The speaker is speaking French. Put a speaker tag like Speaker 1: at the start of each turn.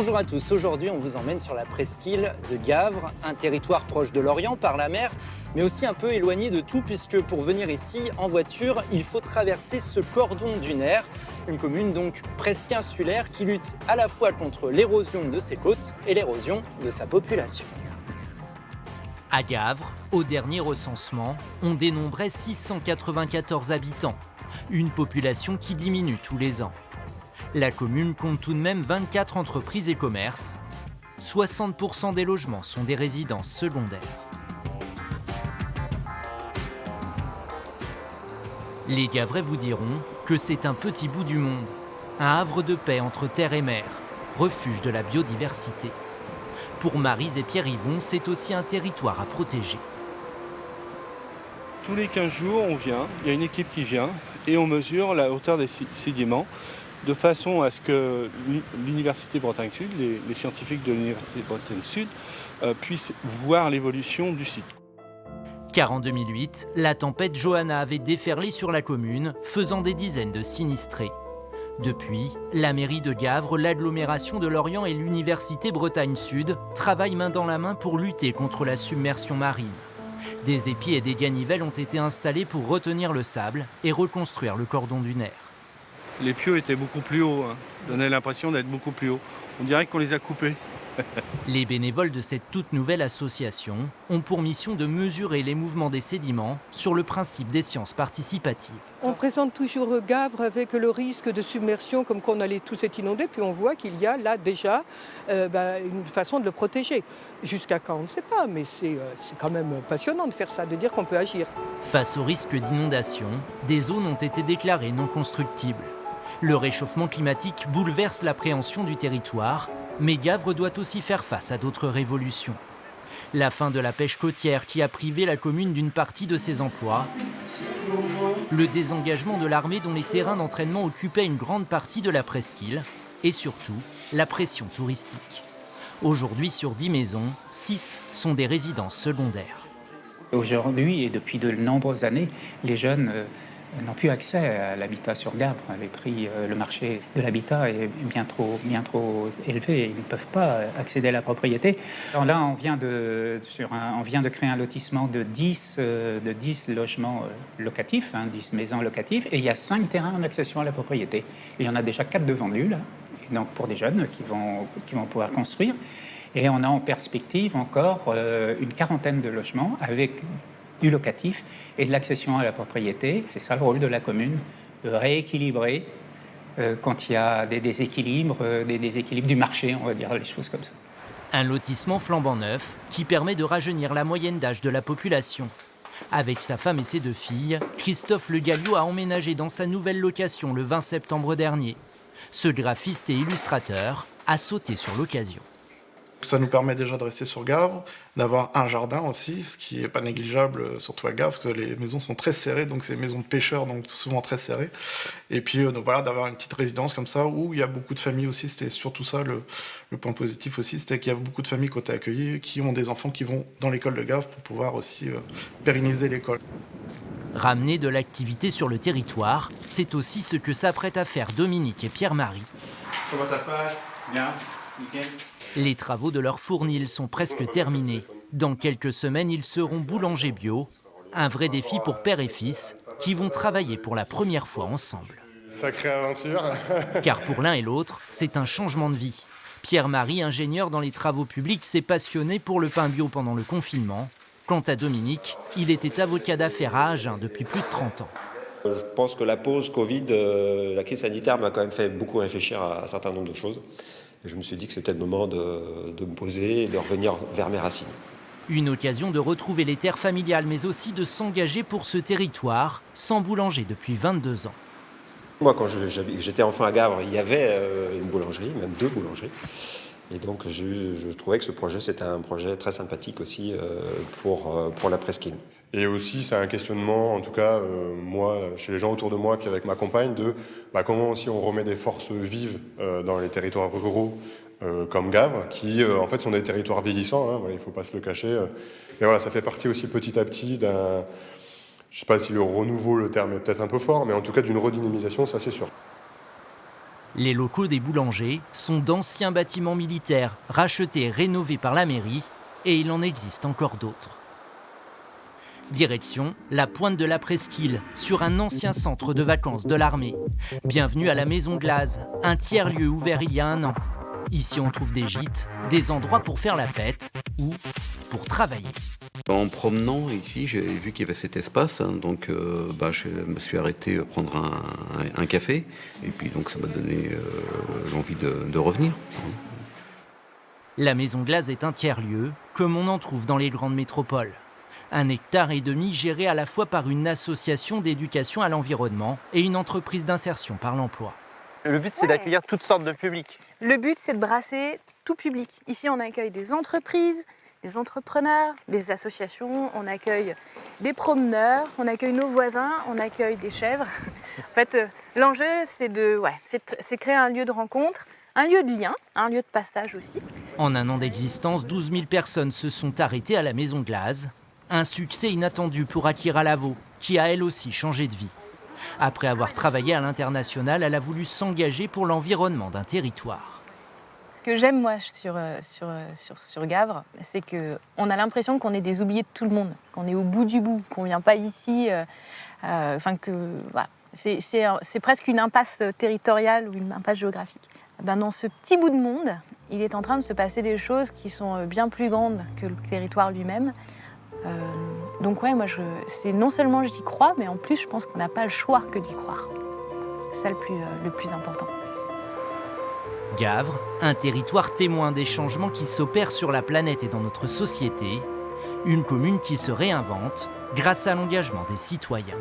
Speaker 1: Bonjour à tous, aujourd'hui on vous emmène sur la presqu'île de Gavre, un territoire proche de l'Orient par la mer, mais aussi un peu éloigné de tout puisque pour venir ici en voiture, il faut traverser ce cordon dunaire, une commune donc presque insulaire qui lutte à la fois contre l'érosion de ses côtes et l'érosion de sa population. À Gavre, au dernier recensement, on dénombrait 694 habitants, une population qui diminue tous les ans. La commune compte tout de même 24 entreprises et commerces. 60% des logements sont des résidences secondaires. Les Gavrais vous diront que c'est un petit bout du monde, un havre de paix entre terre et mer, refuge de la biodiversité. Pour Maryse et Pierre-Yvon, c'est aussi un territoire à protéger.
Speaker 2: Tous les 15 jours, on vient, il y a une équipe qui vient et on mesure la hauteur des sédiments de façon à ce que l'Université Bretagne Sud, les scientifiques de l'Université Bretagne Sud puissent voir l'évolution du site.
Speaker 1: Car en 2008, la tempête Johanna avait déferlé sur la commune, faisant des dizaines de sinistrés. Depuis, la mairie de Gavre, l'agglomération de Lorient et l'Université Bretagne Sud travaillent main dans la main pour lutter contre la submersion marine. Des épis et des ganivelles ont été installés pour retenir le sable et reconstruire le cordon dunaire.
Speaker 2: Les pieux étaient beaucoup plus hauts, donnaient l'impression d'être beaucoup plus hauts. On dirait qu'on les a coupés.
Speaker 1: Les bénévoles de cette toute nouvelle association ont pour mission de mesurer les mouvements des sédiments sur le principe des sciences participatives.
Speaker 3: On présente toujours Gavre avec le risque de submersion, comme qu'on allait tous être inondés, puis on voit qu'il y a là déjà une façon de le protéger. Jusqu'à quand, on ne sait pas, mais c'est quand même passionnant de faire ça, de dire qu'on peut agir.
Speaker 1: Face au risque d'inondation, des zones ont été déclarées non constructibles. Le réchauffement climatique bouleverse l'appréhension du territoire, mais Gavre doit aussi faire face à d'autres révolutions. La fin de la pêche côtière qui a privé la commune d'une partie de ses emplois, le désengagement de l'armée dont les terrains d'entraînement occupaient une grande partie de la presqu'île, et surtout la pression touristique. Aujourd'hui, sur 10 maisons, 6 sont des résidences secondaires.
Speaker 4: Aujourd'hui et depuis de nombreuses années, les jeunes n'ont plus accès à l'habitat sur Gavre. Le marché de l'habitat est bien trop élevé. Ils ne peuvent pas accéder à la propriété. Alors là, on vient de créer un lotissement de 10 logements locatifs, 10 maisons locatives, et il y a 5 terrains en accession à la propriété. Et il y en a déjà 4 de vendus, là, et donc pour des jeunes qui vont pouvoir construire. Et on a en perspective encore une quarantaine de logements avec du locatif et de l'accession à la propriété. C'est ça le rôle de la commune, de rééquilibrer quand il y a des déséquilibres du marché, on va dire les choses comme ça.
Speaker 1: Un lotissement flambant neuf qui permet de rajeunir la moyenne d'âge de la population. Avec sa femme et ses 2 filles, Christophe Le Gallio a emménagé dans sa nouvelle location le 20 septembre dernier. Ce graphiste et illustrateur a sauté sur l'occasion.
Speaker 5: Ça nous permet déjà de rester sur Gavre, d'avoir un jardin aussi, ce qui n'est pas négligeable, surtout à Gavre, parce que les maisons sont très serrées, donc c'est des maisons de pêcheurs, donc souvent très serrées. Et puis donc voilà, d'avoir une petite résidence comme ça, où il y a beaucoup de familles aussi, c'était surtout ça le point positif aussi, c'était qu'il y a beaucoup de familles qui ont été accueillies, qui ont des enfants qui vont dans l'école de Gavre pour pouvoir aussi pérenniser l'école.
Speaker 1: Ramener de l'activité sur le territoire, c'est aussi ce que s'apprêtent à faire Dominique et Pierre-Marie.
Speaker 6: Comment ça se passe? Bien? Nickel.
Speaker 1: Les travaux de leur fournil sont presque terminés. Dans quelques semaines, ils seront boulangers bio. Un vrai défi pour père et fils qui vont travailler pour la première fois ensemble.
Speaker 7: Sacrée aventure.
Speaker 1: Car pour l'un et l'autre, c'est un changement de vie. Pierre-Marie, ingénieur dans les travaux publics, s'est passionné pour le pain bio pendant le confinement. Quant à Dominique, il était avocat d'affaires à Agen depuis plus de 30 ans.
Speaker 8: Je pense que la pause Covid, la crise sanitaire m'a quand même fait beaucoup réfléchir à un certain nombre de choses. Et je me suis dit que c'était le moment de me poser et de revenir vers mes racines.
Speaker 1: Une occasion de retrouver les terres familiales, mais aussi de s'engager pour ce territoire, sans boulanger depuis 22 ans.
Speaker 8: Moi, quand j'étais enfant à Gavre, il y avait une boulangerie, même 2 boulangeries. Et donc, je trouvais que ce projet, c'était un projet très sympathique aussi pour la presqu'île.
Speaker 7: Et aussi, c'est un questionnement, en tout cas, moi, chez les gens autour de moi, puis avec ma compagne, de comment aussi on remet des forces vives dans les territoires ruraux comme Gavre, qui en fait sont des territoires vieillissants, il ne faut pas se le cacher. Et voilà, ça fait partie aussi petit à petit d'un, je ne sais pas si le renouveau, le terme est peut-être un peu fort, mais en tout cas d'une redynamisation, ça c'est sûr.
Speaker 9: Les locaux des boulangers sont d'anciens bâtiments militaires rachetés et rénovés par la mairie, et il en existe encore d'autres. Direction la pointe de la Presqu'île, sur un ancien centre de vacances de l'armée. Bienvenue à la Maison Glase, un tiers-lieu ouvert il y a 1 an. Ici, on trouve des gîtes, des endroits pour faire la fête ou pour travailler.
Speaker 10: En promenant ici, j'ai vu qu'il y avait cet espace, donc je me suis arrêté prendre un café, et puis donc ça m'a donné l'envie de revenir.
Speaker 9: La Maison Glase est un tiers-lieu, comme on en trouve dans les grandes métropoles. 1,5 hectare géré à la fois par une association d'éducation à l'environnement et une entreprise d'insertion par l'emploi.
Speaker 1: Le but, c'est d'accueillir toutes sortes de publics.
Speaker 11: Le but, c'est de brasser tout public. Ici, on accueille des entreprises, des entrepreneurs, des associations, on accueille des promeneurs, on accueille nos voisins, on accueille des chèvres. En fait, l'enjeu, c'est de créer un lieu de rencontre, un lieu de lien, un lieu de passage aussi.
Speaker 9: En 1 an d'existence, 12 000 personnes se sont arrêtées à la Maison Glase. Un succès inattendu pour Akira Lavo, qui a elle aussi changé de vie. Après avoir travaillé à l'international, elle a voulu s'engager pour l'environnement d'un territoire.
Speaker 11: Ce que j'aime moi sur Gavre, c'est qu'on a l'impression qu'on est des oubliés de tout le monde, qu'on est au bout du bout, qu'on ne vient pas ici, c'est presque une impasse territoriale ou une impasse géographique. Dans ce petit bout de monde, il est en train de se passer des choses qui sont bien plus grandes que le territoire lui-même. Donc moi, c'est non seulement j'y crois, mais en plus je pense qu'on n'a pas le choix que d'y croire. C'est ça le plus important.
Speaker 9: Gavre, un territoire témoin des changements qui s'opèrent sur la planète et dans notre société, une commune qui se réinvente grâce à l'engagement des citoyens.